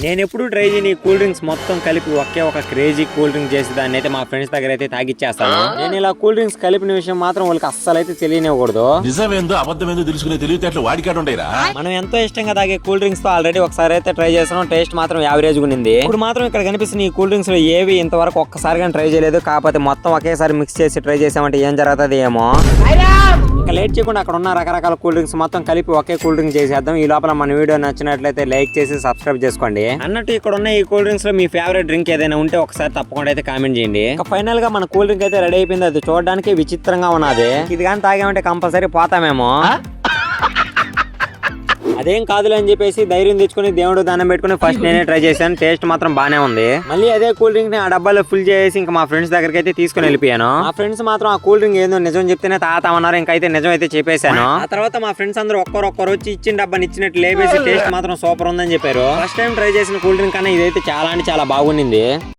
నేను ఎప్పుడు ట్రై చేయని కూల్ డ్రింక్స్ మొత్తం కలిపి ఒకే ఒక క్రేజీ కూల్ డ్రింక్ చేసి దాన్ని అయితే మా ఫ్రెండ్స్ దగ్గర అయితే తాగిచ్చేస్తాను. నేను ఇలా కూల్ డ్రింక్స్ కలిపిన విషయం మాత్రం వాళ్ళకి అస్సలు అయితే తెలియనివ్వకూడదు. నిజమేందో అబద్ధమేందో తెలుసుకునే తెలివితేటలు వాడికాడు ఉంటాయిరా. మనం ఎంతో ఇష్టంగా తాగే కూల్ డ్రింక్స్ తో ఆల్రెడీ ఒకసారి అయితే ట్రై చేసాం. టేస్ట్ మాత్రం యావరేజ్ ఉంది. ఇప్పుడు మాత్రం ఇక్కడ కనిపిస్తున్న ఈ కూల్ డ్రింక్స్ లో ఏవి ఇంతవరకు ఒక్కసారిగా ట్రై చేయలేదు. కాకపోతే మొత్తం ఒకేసారి మిక్స్ చేసి ట్రై చేసామంటే ఏం జరుగుతుంది ఏమో. ఇంకా లేట్ చేయకుండా అక్కడ ఉన్న రకరకాల కూల్ డ్రింక్స్ మొత్తం కలిపి ఒకే కూల్ డ్రింక్ చేసేద్దాం. ఈ లోపల మన వీడియో నచ్చినట్లయితే లైక్ చేసి సబ్స్క్రైబ్ చేసుకోండి. అన్నట్టు ఇక్కడ ఉన్న ఈ కూల్ డ్రింక్స్ లో మీ ఫేవరెట్ డ్రింక్ ఏదైనా ఉంటే ఒకసారి తప్పకుండా అయితే కామెంట్ చేయండి. ఇంకా ఫైనల్ గా మన కూల్ డ్రింక్ అయితే రెడీ అయిపోయింది. అది చూడడానికి విచిత్రంగా ఉన్నది. ఇది కానీ తాగామంటే కంపల్సరీ పోతామేమో. అదేం కాదులే అని చెప్పేసి ధైర్యం తెచ్చుకుని దేవుడు దానం పెట్టుకుని ఫస్ట్ నేనే ట్రై చేశాను. టేస్ట్ మాత్రం బానే ఉంది. మళ్ళీ అదే కూల్ డ్రింక్ ని ఆ డబ్బాలో ఫుల్ చేసి ఇంకా మా ఫ్రెండ్స్ దగ్గరికి అయితే తీసుకుని వెళ్ళిపోయాను. మా ఫ్రెండ్స్ మాత్రం ఆ కూల్ డ్రింక్ ఏదో నిజం చెప్తేనే తాగుతామన్నారు. ఇంకైతే నిజం అయితే చెప్పేశాను. ఆ తర్వాత మా ఫ్రెండ్స్ అందరూ ఒక్కరొక్కరు వచ్చి ఇచ్చిన డబ్బాని ఇచ్చినట్టు లేపేసి టేస్ట్ మాత్రం సూపర్ ఉందని చెప్పారు. ఫస్ట్ టైం ట్రై చేసిన కూల్ డ్రింక్ కన్నా ఇదైతే చాలా అంటే చాలా బాగుండింది.